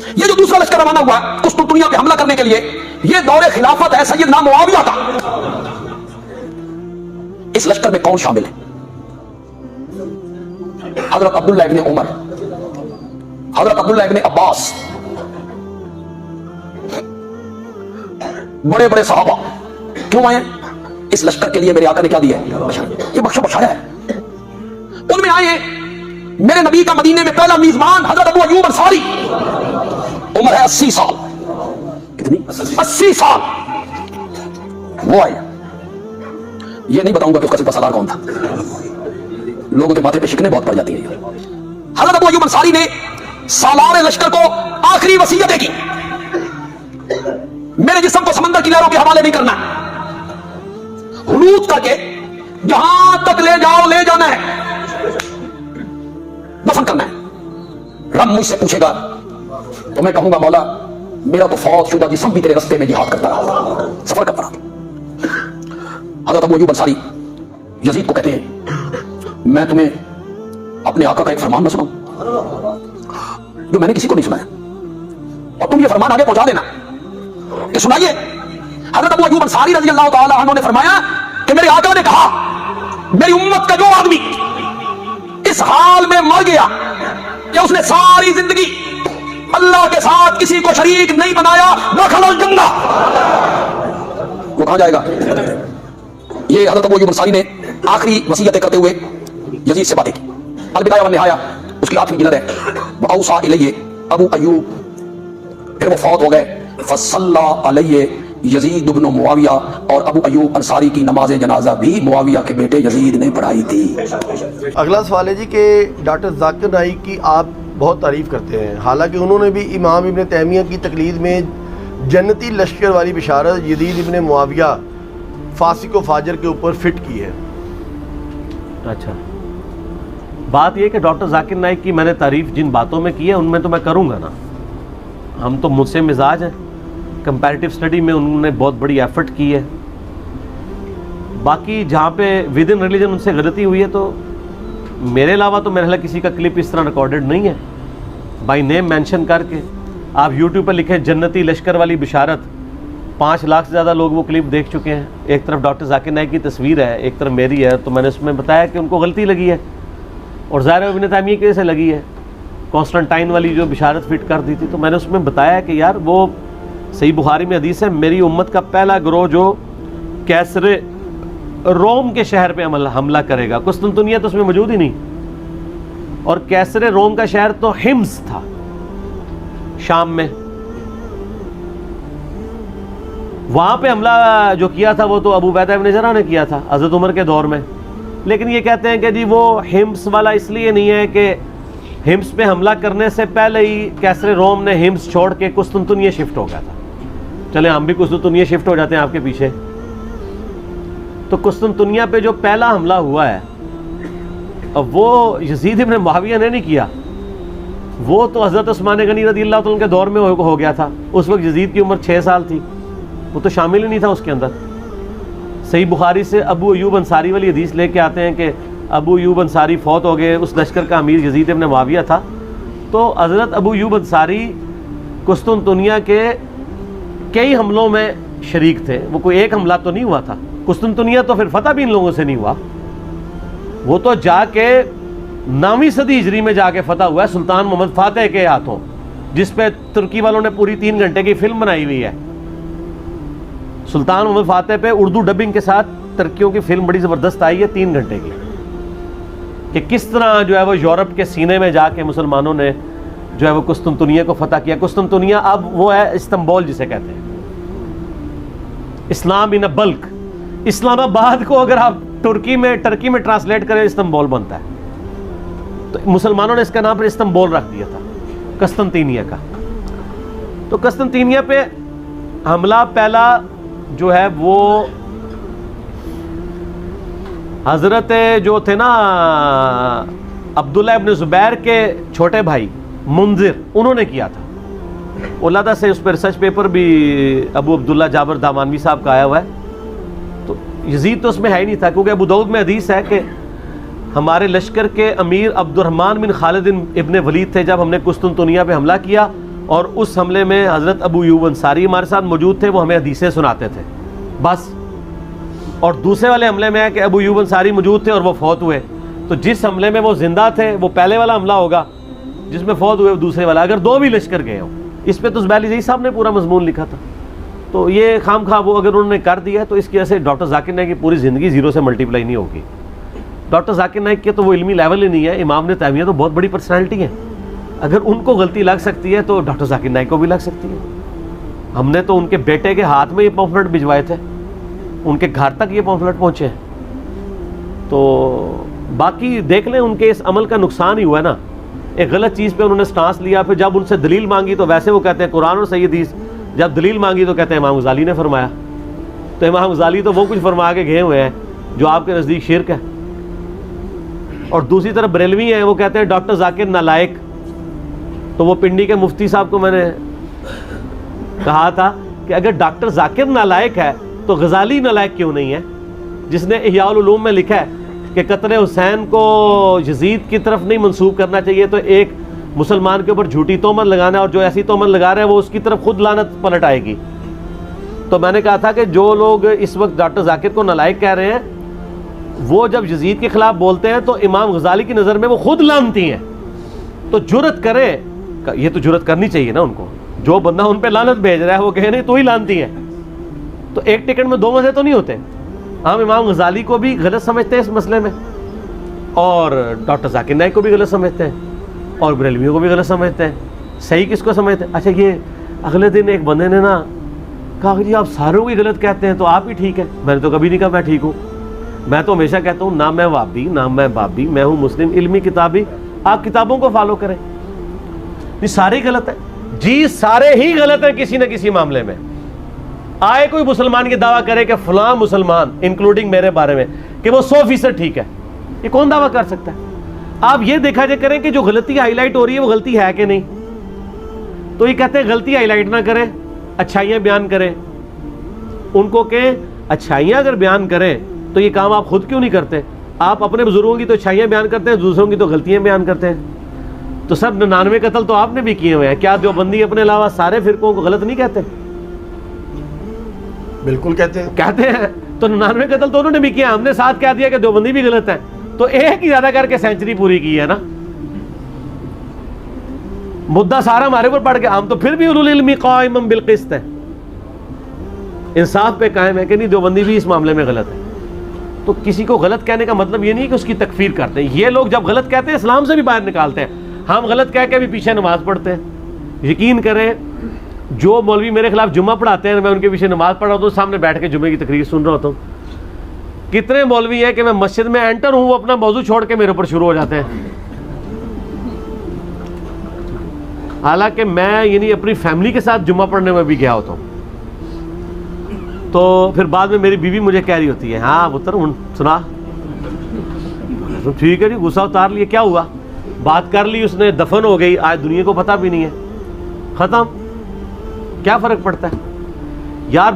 یہ جو دوسرا لشکر روانہ ہوا قسطنطنیہ پہ حملہ کرنے کے لیے، یہ دور خلافت ہے سیدنا معاویہ کا۔ اس لشکر میں کون شامل ہے؟ حضرت عبداللہ ابن عمر، حضرت عبداللہ ابن عباس، بڑے بڑے صحابہ کیوں آئے؟ اس لشکر کے لیے میرے آقا نے کیا دیا ہے؟ یہ بخشا بخشایا ہے۔ ان میں آئے ہیں میرے نبی کا مدینے میں پہلا میزبان حضرت ابو ایوب انصاری، عمر ہے 80 سال، کتنی؟ 80 سال۔ وہ آئے، یہ نہیں بتاؤں گا کہ اس کا سپہ سالار کون تھا، لوگوں کے ماتھے پہ شکنیں بہت پڑ جاتی ہیں۔ حضرت ابو ایوب انصاری نے سالار لشکر کو آخری وصیتیں کی، میرے جسم کو سمندر کی لہروں کے حوالے نہیں کرنا، حنوط کر کے جہاں تک لے جاؤ لے جانا ہے، دفن کرنا ہے۔ رب مجھ سے پوچھے گا تو میں کہوں گا مولا میرا تو فوت شدہ جسم بھی تیرے رستے میں جہاد کرتا رہا، سفر کرتا رہا۔ حضرت ابو ایوب انصاری یزید کو کہتے ہیں میں تمہیں اپنے آقا کا ایک فرمان نہ سناؤں جو میں نے کسی کو نہیں سنایا، اور تم یہ فرمان آگے پہنچا دینا کہ سنائیے۔ حضرت ابو ایوب انصاری رضی اللہ تعالی عنہ نے فرمایا کہ میرے آقا نے کہا میری امت کا جو آدمی اس حال میں مر گیا کہ اس نے ساری زندگی اللہ کے ساتھ کسی کو شریک نہیں بنایا، دخل الجنہ، وہ کہاں جائے گا؟ یہ حضرت ابو ایوب انصاری نے آخری وصیتیں کرتے ہوئے یزید سے باتیں کی۔ البدایہ والنہایہ اس کی آخری جلد ہے۔ وَأَوْصَىٰ إِلَيَّ ابو ایوب، پھر وہ فوت ہو گئے۔ فصلی علیہ یزید بن معاویہ، اور ابو ایوب انصاری کی نماز جنازہ بھی معاویہ کے بیٹے یزید نے پڑھائی تھی۔ اگلا سوال ہے جی کہ ڈاکٹر ذاکر نائک کی آپ بہت تعریف کرتے ہیں، حالانکہ انہوں نے بھی امام ابن تیمیہ کی تقلید میں جنتی لشکر والی بشارت یزید ابن معاویہ فاسق و فاجر کے اوپر فٹ کی ہے۔ اچھا، بات یہ کہ ڈاکٹر ذاکر نائک کی میں نے تعریف جن باتوں میں کی ہے ان میں تو میں کروں گا نا، ہم تو مجھ سے مزاج ہیں، کمپیریٹیو سٹڈی میں انہوں نے بہت بڑی ایفرٹ کی ہے۔ باقی جہاں پہ ود ان ریلیجن ان سے غلطی ہوئی ہے تو میرے علاوہ تو میرے خیال کسی کا کلپ اس طرح ریکارڈڈ نہیں ہے بائی نیم مینشن کر کے۔ آپ یوٹیوب پہ لکھیں جنتی لشکر والی بشارت، 5 لاکھ سے زیادہ لوگ وہ کلپ دیکھ چکے ہیں۔ ایک طرف ڈاکٹر ذاکر نائک کی تصویر ہے، ایک طرف میری ہے، تو میں نے اس میں بتایا کہ ان کو غلطی لگی ہے، اور ظاہر ہے ابن تیمیہ کی وجہ سے لگی ہے۔ کانسٹنٹائن والی جو بشارت فٹ کر دی تھی تو میں نے اس میں بتایا کہ یار وہ صحیح بخاری میں حدیث ہے، میری امت کا پہلا گروہ جو کیسر روم کے شہر پہ حملہ کرے گا۔ قسطنطنیہ تو اس میں موجود ہی نہیں، اور کیسر روم کا شہر تو ہمس تھا شام میں، وہاں پہ حملہ جو کیا تھا وہ تو ابو عبیدہ ابن جراح نے کیا تھا حضرت عمر کے دور میں۔ لیکن یہ کہتے ہیں کہ جی وہ ہمس والا اس لیے نہیں ہے کہ ہمس پہ حملہ کرنے سے پہلے ہی کیسر روم نے ہمس چھوڑ کے قسطنطنیہ شفٹ ہو گیا تھا۔ چلیں ہم بھی قسطنطنیہ شفٹ ہو جاتے ہیں آپ کے پیچھے۔ تو قسطنطنیہ پہ جو پہلا حملہ ہوا ہے وہ یزید ابن معاویہ نے نہیں کیا، وہ تو حضرت عثمان غنی رضی اللہ تعالیٰ کے دور میں ہو گیا تھا۔ اس وقت یزید کی عمر 6 سال تھی، وہ تو شامل ہی نہیں تھا اس کے اندر۔ صحیح بخاری سے ابو ایوب انصاری والی حدیث لے کے آتے ہیں کہ ابو ایوب انصاری فوت ہو گئے، اس لشکر کا امیر یزید ابن معاویہ تھا۔ تو حضرت ابو ایوب انصاری قسطنطنیہ کے کئی حملوں میں شریک تھے، وہ کوئی ایک حملہ تو نہیں ہوا تھا۔ قسطنطنیہ تو پھر فتح بھی ان لوگوں سے نہیں ہوا، وہ تو جا کے 9ویں صدی ہجری میں جا کے فتح ہوا ہے سلطان محمد فاتح کے ہاتھوں، جس پہ ترکی والوں نے پوری 3 گھنٹے کی فلم بنائی ہوئی ہے۔ سلطان محمد فاتح پہ اردو ڈبنگ کے ساتھ ترکیوں کی فلم بڑی زبردست آئی ہے 3 گھنٹے کی، کہ کس طرح جو ہے وہ یورپ کے سینے میں جا کے مسلمانوں نے جو ہے وہ قسطنطنیہ کو فتح کیا۔ قسطنطنیہ اب وہ ہے استنبول جسے کہتے ہیں، اسلام ان بلک۔ اسلام آباد کو اگر آپ ٹرکی میں ٹرانسلیٹ کریں استنبول بنتا ہے، تو مسلمانوں نے اس کا نام پھر استنبول رکھ دیا تھا قسطنطنیہ کا۔ تو قسطنطنیہ پہ حملہ پہلا جو ہے وہ حضرت جو تھے نا عبداللہ ابن زبیر کے چھوٹے بھائی منذر، انہوں نے کیا تھا۔ علادہ سے اس پہ ریسرچ پیپر بھی ابو عبداللہ جابر دامانوی صاحب کا آیا ہوا ہے۔ تو یزید تو اس میں ہے ہی نہیں تھا، کیونکہ ابو داؤد میں حدیث ہے کہ ہمارے لشکر کے امیر عبد الرحمن بن خالد ابن ولید تھے۔ جب ہم نے قسطنطنیہ پہ حملہ کیا اور اس حملے میں حضرت ابو ایوب انصاری ہمارے ساتھ موجود تھے, وہ ہمیں حدیثیں سناتے تھے بس. اور دوسرے والے حملے میں ہے کہ ابو ایوب انصاری موجود تھے اور وہ فوت ہوئے. تو جس حملے میں وہ زندہ تھے وہ پہلے والا حملہ ہوگا, جس میں فوت ہوئے وہ دوسرے والا. اگر دو بھی لشکر گئے ہوں, اس پہ تو زبیلی زئی صاحب نے پورا مضمون لکھا تھا. تو یہ خام خواہ وہ اگر انہوں نے کر دیا تو اس کی وجہ سے ڈاکٹر ذاکر نائک کی پوری زندگی زیرو سے ملٹیپلائی نہیں ہوگی. ڈاکٹر ذاکر نائک کے تو وہ علمی لیول ہی نہیں ہے. امام ابن تیمیہ تو بہت بڑی پرسنالٹی ہے, اگر ان کو غلطی لگ سکتی ہے تو ڈاکٹر ذاکر نائک کو بھی لگ سکتی ہے. ہم نے تو ان کے بیٹے کے ہاتھ میں یہ پمفلٹ بھجوائے تھے, ان کے گھر تک یہ پمفلٹ پہنچے ہیں. تو باقی دیکھ لیں ان کے اس عمل کا نقصان ہی ہوا ہے نا. ایک غلط چیز پہ انہوں نے سٹانس لیا, پھر جب ان سے دلیل مانگی تو ویسے وہ کہتے ہیں قرآن اور صحیح حدیث, جب دلیل مانگی تو کہتے ہیں امام غزالی نے فرمایا. تو امام غزالی تو وہ کچھ فرما کے گئے ہوئے ہیں جو آپ کے نزدیک شرک ہے. اور دوسری طرف بریلوی ہیں, وہ کہتے ہیں ڈاکٹر ذاکر نالائق. تو وہ پنڈی کے مفتی صاحب کو میں نے کہا تھا کہ اگر ڈاکٹر ذاکر نالائق ہے تو غزالی نالائق کیوں نہیں ہے, جس نے احیاء العلوم میں لکھا ہے کہ قتل حسین کو یزید کی طرف نہیں منسوب کرنا چاہیے, تو ایک مسلمان کے اوپر جھوٹی تہمت لگانا ہے, اور جو ایسی تہمت لگا رہا ہے وہ اس کی طرف خود لعنت پلٹ آئے گی. تو میں نے کہا تھا کہ جو لوگ اس وقت ڈاکٹر ذاکر کو نالائق کہہ رہے ہیں, وہ جب یزید کے خلاف بولتے ہیں تو امام غزالی کی نظر میں وہ خود لعنتی ہیں. تو جرت کرے, یہ تو جرت کرنی چاہیے نا ان کو, جو بندہ ان پہ لعنت بھیج رہا ہے وہ کہے نہیں تو ہی لعنتی ہے. تو ایک ٹکٹ میں دو مزے تو نہیں ہوتے. ہم امام غزالی کو بھی غلط سمجھتے ہیں اس مسئلے میں, اور ڈاکٹر ذاکر نائک کو بھی غلط سمجھتے ہیں, اور بریلویوں کو بھی غلط سمجھتے ہیں. صحیح کس کو سمجھتے ہیں؟ اچھا یہ اگلے دن ایک بندے نے نا کہا کہ جی آپ ساروں کو غلط کہتے ہیں تو آپ ہی ٹھیک ہے. میں نے تو کبھی نہیں کہا میں ٹھیک ہوں. میں تو ہمیشہ کہتا ہوں نہ میں وابی نہ میں بابی, میں ہوں مسلم علمی کتابی. آپ کتابوں کو فالو کریں. یہ سارے غلط ہیں جی, سارے ہی غلط ہیں کسی نہ کسی معاملے میں. آئے کوئی مسلمان کی دعویٰ کرے کہ فلاں مسلمان انکلوڈنگ میرے بارے میں کہ وہ 100% ٹھیک ہے, یہ کون دعویٰ کر سکتا ہے؟ آپ یہ دیکھا جائے کریں کہ جو غلطی ہائی لائٹ ہو رہی ہے وہ غلطی ہے کہ نہیں. تو یہ کہتے ہیں غلطی ہائی لائٹ نہ کریں, اچھائیاں بیان کریں. ان کو کہ اچھائیاں اگر بیان کریں تو یہ کام آپ خود کیوں نہیں کرتے؟ آپ اپنے بزرگوں کی تو اچھائیاں بیان کرتے ہیں, دوسروں کی تو غلطیاں بیان کرتے ہیں. تو سر 99 قتل تو آپ نے بھی کیے ہوئے ہیں, کیا دیوبندی اپنے علاوہ سارے فرقوں کو غلط نہیں کہتے؟ بالکل کہتے ہیں. تو 99 قتل تو انہوں نے بھی کیا, ہم نے ساتھ کہہ دیا کہ دیوبندی بھی غلط ہے. تو ایک ہی زیادہ کر کے سینچری پوری کی ہے نا. مدعا سارا ہمارے اوپر پڑ گیا, ہم تو پھر بھی اولو العلم قائما بالقسط ہے, انصاف پہ قائم ہے کہ نہیں دیوبندی بھی اس معاملے میں غلط ہے. تو کسی کو غلط کہنے کا مطلب یہ نہیں کہ اس کی تکفیر کرتے ہیں. یہ لوگ جب غلط کہتے ہیں اسلام سے بھی باہر نکالتے ہیں. ہم غلط کہہ کے بھی پیچھے نماز پڑھتے ہیں. یقین کریں جو مولوی میرے خلاف جمعہ پڑھاتے ہیں, میں ان کے پیچھے نماز پڑھ رہا ہوتا ہوں, سامنے بیٹھ کے جمعے کی تقریر سن رہا ہوتا ہوں. کتنے مولوی ہیں کہ میں مسجد میں انٹر ہوں, وہ اپنا موضوع چھوڑ کے میرے اوپر شروع ہو جاتے ہیں. حالانکہ میں یعنی اپنی فیملی کے ساتھ جمعہ پڑھنے میں بھی گیا ہوتا ہوں. تو پھر بعد میں میری بیوی مجھے کہہ رہی ہوتی ہے ہاں پتر سنا, ٹھیک ہے جی غصہ اتار لیے, کیا ہوا, بات کر لی اس نے, دفن ہو گئی, آج دنیا کو پتہ بھی نہیں ہے, ختم. کیا فرق پڑتا ہے یار.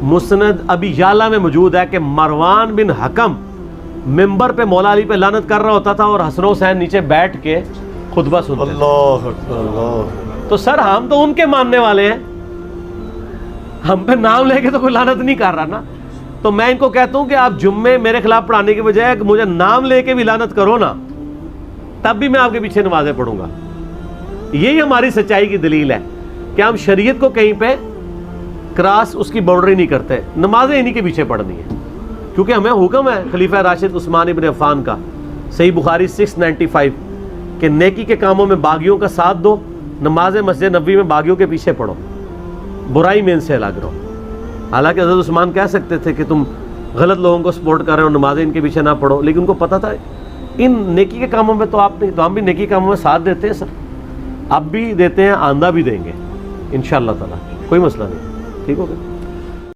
مسند ابی یعلا میں موجود ہے کہ مروان بن حکم ممبر پہ مولا علی پہ لعنت کر رہا ہوتا تھا اور حسن حسین نیچے بیٹھ کے خطبہ سنتے تھے. اللہ اکبر. تو سر ہم تو ان کے ماننے والے ہیں, ہم پہ نام لے کے تو کوئی لعنت نہیں کر رہا نا. تو میں ان کو کہتا ہوں کہ آپ جمعے میرے خلاف پڑھانے کے بجائے مجھے نام لے کے بھی لعنت کرو نا, تب بھی میں آپ کے پیچھے نمازیں پڑھوں گا. یہی ہماری سچائی کی دلیل ہے کہ ہم شریعت کو کہیں پہ کراس اس کی باؤنڈری نہیں کرتے. نمازیں انہی کے پیچھے پڑھنی ہے کیونکہ ہمیں حکم ہے خلیفہ راشد عثمان ابن عفان کا, صحیح بخاری 695, کہ نیکی کے کاموں میں باغیوں کا ساتھ دو, نماز مسجد نبوی میں باغیوں کے پیچھے پڑھو, برائی میں ان سے الگ رہو. حالانکہ حضرت عثمان کہہ سکتے تھے کہ تم غلط لوگوں کو سپورٹ کر رہے ہو, نمازیں ان کے پیچھے نہ پڑھو, لیکن ان کو پتہ تھا ان نیکی کے کاموں میں تو آپ نہیں, تو ہم بھی نیکی کے کاموں میں ساتھ دیتے ہیں سر, اب بھی دیتے ہیں, آندہ بھی دیں گے انشاءاللہ تعالی, کوئی مسئلہ نہیں. ٹھیک ہو گیا.